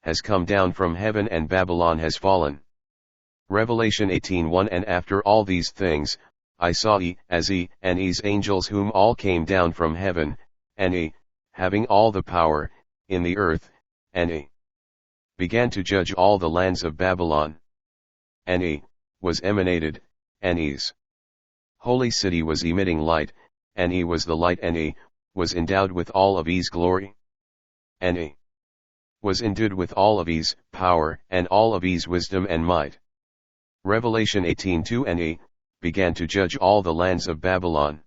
has come down from heaven and Babylon has fallen. Revelation 18:1 And after all these things, I saw and E's angels whom all came down from heaven, and having all the power, in the earth, and began to judge all the lands of Babylon. And was emanated, and E's holy city was emitting light, and was the light, and was endowed with all of E's glory. And was endued with all of E's power, and all of E's wisdom and might. Revelation 18:2 And began to judge all the lands of Babylon.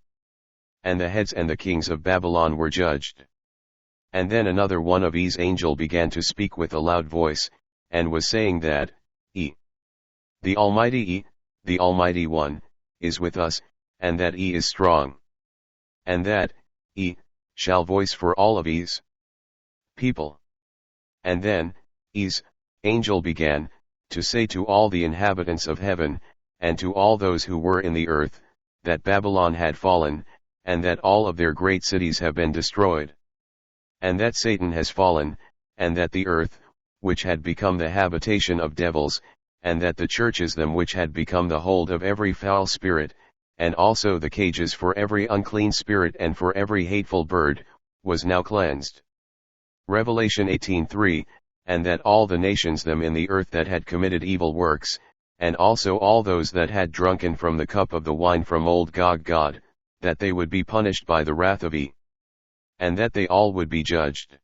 And the heads and the kings of Babylon were judged. And then another one of E's angel began to speak with a loud voice, and was saying that, the Almighty the Almighty One, is with us, and that is strong. And that, shall voice for all of E's people. And then, E's angel began to say to all the inhabitants of heaven, and to all those who were in the earth, that Babylon had fallen, and that all of their great cities have been destroyed. And that Satan has fallen, and that the earth, which had become the habitation of devils, and that the churches them which had become the hold of every foul spirit, and also the cages for every unclean spirit and for every hateful bird, was now cleansed. Revelation 18:3 And that all the nations them in the earth that had committed evil works, and also all those that had drunken from the cup of the wine from old God, that they would be punished by the wrath of and that they all would be judged.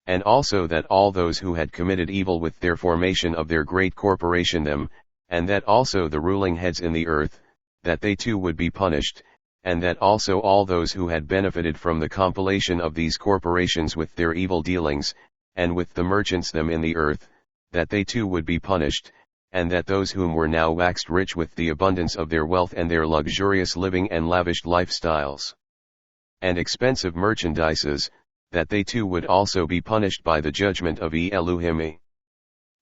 And also that all those who had committed evil with their formation of their great corporation them, and that also the ruling heads in the earth, that they too would be punished, and that also all those who had benefited from the compilation of these corporations with their evil dealings, and with the merchants them in the earth, that they too would be punished, and that those whom were now waxed rich with the abundance of their wealth and their luxurious living and lavished lifestyles, and expensive merchandises, that they too would also be punished by the judgment of Elu'hymn.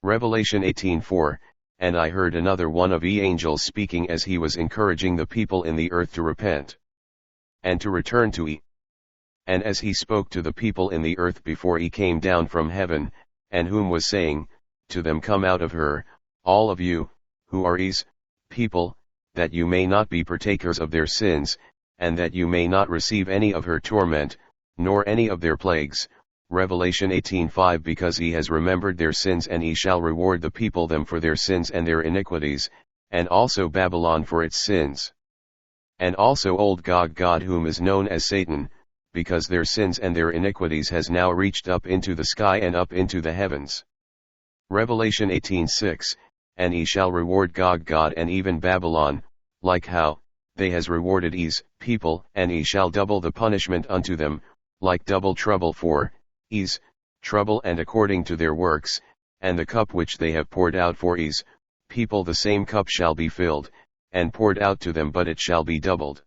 Revelation 18:4 And I heard another one of angels speaking as he was encouraging the people in the earth to repent, and to return to And as he spoke to the people in the earth before he came down from heaven, and whom was saying, to them come out of her, all of you, who are E's people, that you may not be partakers of their sins, and that you may not receive any of her torment, nor any of their plagues. Revelation 18:5 Because he has remembered their sins, and he shall reward the people them for their sins and their iniquities, and also Babylon for its sins. And also old God whom is known as Satan, because their sins and their iniquities has now reached up into the sky and up into the heavens. Revelation 18:6 And he shall reward God and even Babylon, like how they has rewarded E's people, and he shall double the punishment unto them, like double trouble for E's trouble, and according to their works, and the cup which they have poured out for E's people, the same cup shall be filled, and poured out to them, but it shall be doubled.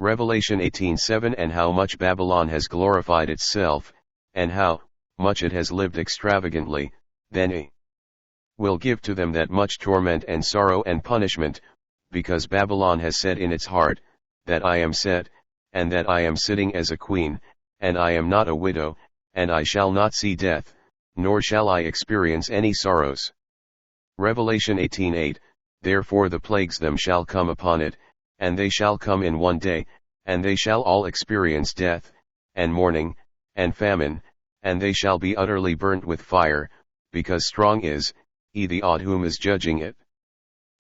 Revelation 18:7 And how much Babylon has glorified itself, and how much it has lived extravagantly, then he will give to them that much torment and sorrow and punishment, because Babylon has said in its heart, that I am set, and that I am sitting as a queen, and I am not a widow, and I shall not see death, nor shall I experience any sorrows. Revelation 18:8 Therefore the plagues them shall come upon it, and they shall come in one day, and they shall all experience death, and mourning, and famine, and they shall be utterly burnt with fire, because strong is the odd whom is judging it.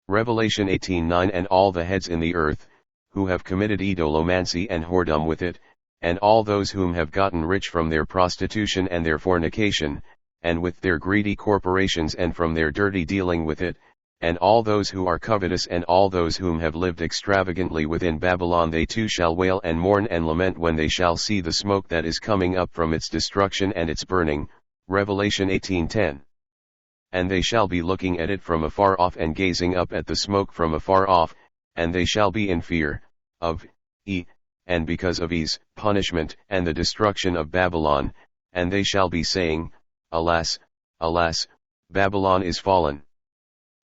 Revelation 18:9 And all the heads in the earth, who have committed idolomancy and whoredom with it, and all those whom have gotten rich from their prostitution and their fornication, and with their greedy corporations and from their dirty dealing with it, and all those who are covetous and all those whom have lived extravagantly within Babylon, they too shall wail and mourn and lament when they shall see the smoke that is coming up from its destruction and its burning. Revelation 18:10 And they shall be looking at it from afar off and gazing up at the smoke from afar off, and they shall be in fear of and because of E's punishment and the destruction of Babylon, and they shall be saying, Alas, alas, Babylon is fallen.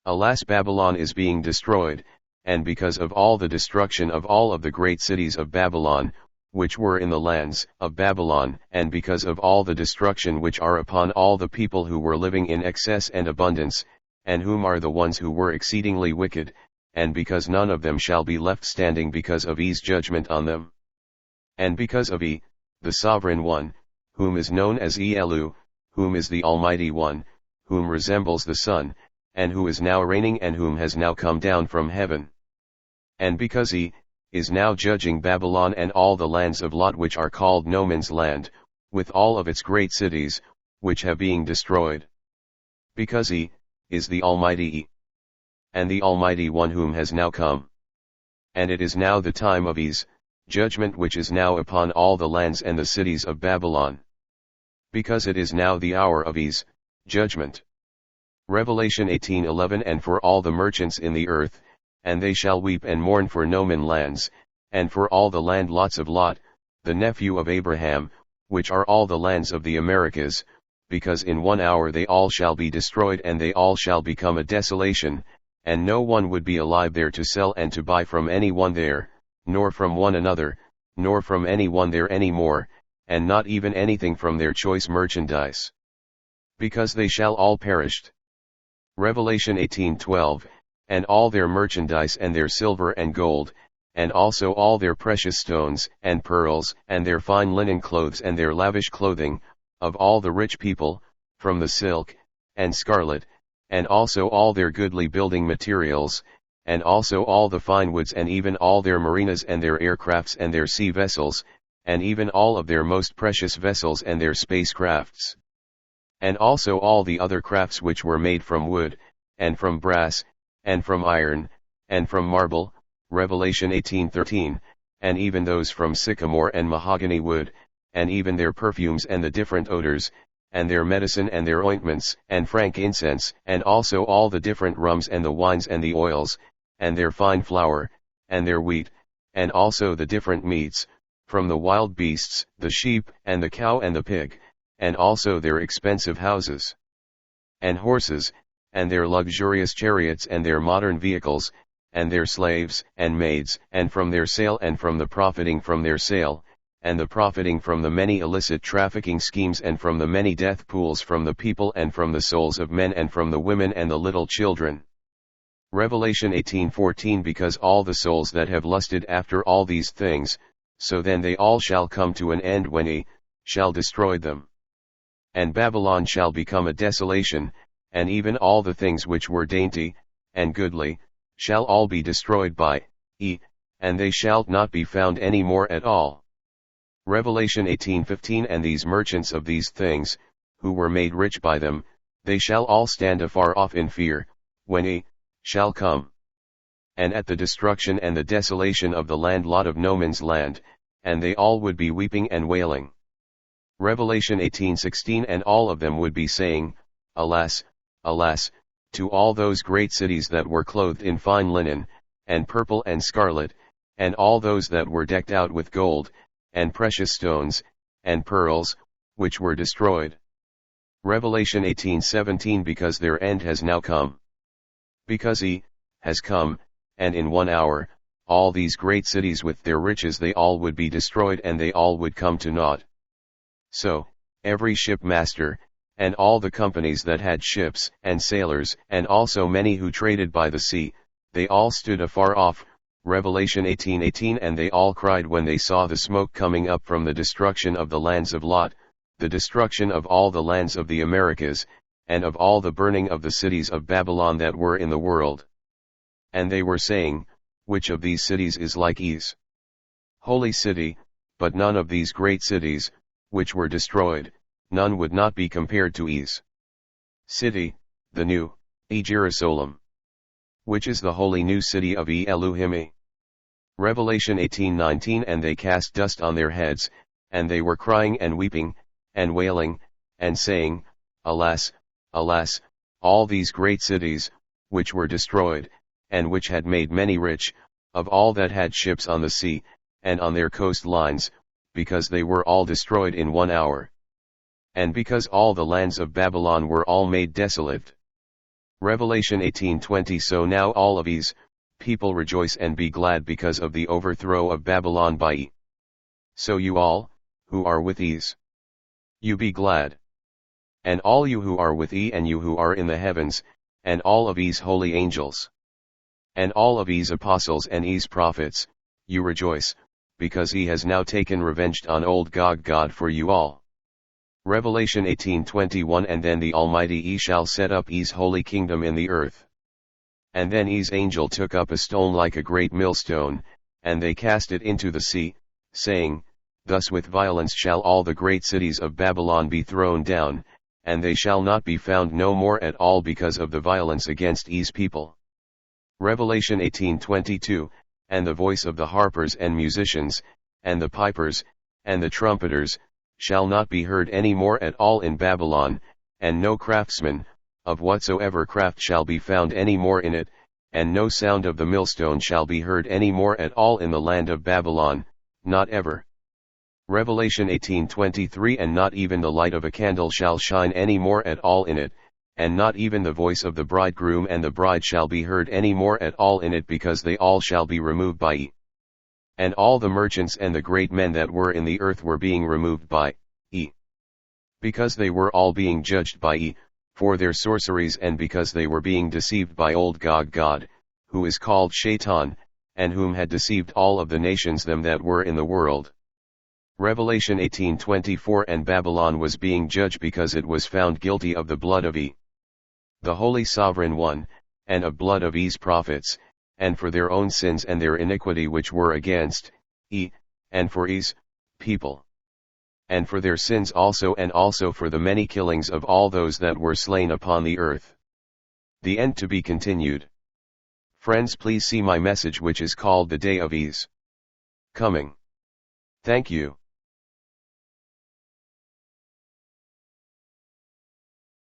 Alas, Babylon is being destroyed, and because of all the destruction of all of the great cities of Babylon, which were in the lands of Babylon, and because of all the destruction which are upon all the people who were living in excess and abundance, and whom are the ones who were exceedingly wicked, and because none of them shall be left standing because of E's judgment on them. And because of E, the Sovereign One, whom is known as Elu, whom is the Almighty One, whom resembles the Son, and who is now reigning and whom has now come down from heaven. And because he is now judging Babylon and all the lands of Lot which are called no man's land, with all of its great cities, which have being destroyed. Because he is the Almighty and the Almighty One whom has now come. And it is now the time of his judgment which is now upon all the lands and the cities of Babylon. Because it is now the hour of his judgment. Revelation 18:11. And for all the merchants in the earth, and they shall weep and mourn for no man lands, and for all the land lots of Lot, the nephew of Abraham, which are all the lands of the Americas, because in 1 hour they all shall be destroyed and they all shall become a desolation, and no one would be alive there to sell and to buy from any one there, nor from one another, nor from any one there any more, and not even anything from their choice merchandise. Because they shall all perished. Revelation 18:12. And all their merchandise and their silver and gold, and also all their precious stones and pearls, and their fine linen clothes and their lavish clothing, of all the rich people, from the silk, and scarlet, and also all their goodly building materials, and also all the fine woods and even all their marinas and their aircrafts and their sea vessels, and even all of their most precious vessels and their spacecrafts. And also all the other crafts which were made from wood, and from brass, and from iron, and from marble, Revelation 18:13, and even those from sycamore and mahogany wood, and even their perfumes and the different odors, and their medicine and their ointments, and frankincense, and also all the different rums and the wines and the oils, and their fine flour, and their wheat, and also the different meats, from the wild beasts, the sheep, and the cow and the pig, and also their expensive houses, and horses, and their luxurious chariots and their modern vehicles, and their slaves, and maids, and from their sale and from the profiting from their sale, and the profiting from the many illicit trafficking schemes and from the many death pools from the people and from the souls of men and from the women and the little children. Revelation 18:14. Because all the souls that have lusted after all these things, so then they all shall come to an end when he shall destroy them. And Babylon shall become a desolation, and even all the things which were dainty, and goodly, shall all be destroyed by E, and they shall not be found any more at all. Revelation 18:15. And these merchants of these things, who were made rich by them, they shall all stand afar off in fear, when E shall come. And at the destruction and the desolation of the land Lot of no man's land, and they all would be weeping and wailing. Revelation 18:16. And all of them would be saying, Alas, alas, to all those great cities that were clothed in fine linen, and purple and scarlet, and all those that were decked out with gold, and precious stones, and pearls, which were destroyed. Revelation 18:17. Because their end has now come. Because he has come, and in 1 hour, all these great cities with their riches they all would be destroyed and they all would come to naught. So, every shipmaster, and all the companies that had ships, and sailors, and also many who traded by the sea, they all stood afar off, Revelation 18:18. And they all cried when they saw the smoke coming up from the destruction of the lands of Lot, the destruction of all the lands of the Americas, and of all the burning of the cities of Babylon that were in the world. And they were saying, Which of these cities is like E's holy city? But none of these great cities, which were destroyed, none would not be compared to E's city, the new Jerusalem, which is the holy new city of Elu'hymn. Revelation 18:19. And they cast dust on their heads, and they were crying and weeping, and wailing, and saying, Alas, alas, all these great cities, which were destroyed, and which had made many rich, of all that had ships on the sea, and on their coastlines, because they were all destroyed in 1 hour. And because all the lands of Babylon were all made desolate. Revelation 18:20. So now all of these people rejoice and be glad because of the overthrow of Babylon by E. So you all, who are with ease, you be glad. And all you who are with and you who are in the heavens, and all of E's holy angels, and all of E's apostles and E's prophets, you rejoice, because he has now taken revenge on old God for you all. Revelation 18:21. And then the Almighty E shall set up E's holy kingdom in the earth. And then E's angel took up a stone like a great millstone, and they cast it into the sea, saying, Thus with violence shall all the great cities of Babylon be thrown down, and they shall not be found no more at all because of the violence against E's people. Revelation 18:22. And the voice of the harpers and musicians, and the pipers, and the trumpeters, shall not be heard any more at all in Babylon, and no craftsman, of whatsoever craft shall be found any more in it, and no sound of the millstone shall be heard any more at all in the land of Babylon, not ever. Revelation 18:23. And not even the light of a candle shall shine any more at all in it, and not even the voice of the bridegroom and the bride shall be heard any more at all in it, because they all shall be removed by E. And all the merchants and the great men that were in the earth were being removed by E. Because they were all being judged by E, for their sorceries, and because they were being deceived by old God, who is called Shaitan, and whom had deceived all of the nations them that were in the world. Revelation 18:24. And Babylon was being judged because it was found guilty of the blood of E, the Holy Sovereign One, and of blood of E's prophets, and for their own sins and their iniquity which were against E, and for E's people, and for their sins also, and also for the many killings of all those that were slain upon the earth. The end to be continued. Friends, please see my message which is called The Day of E's Coming. Thank you.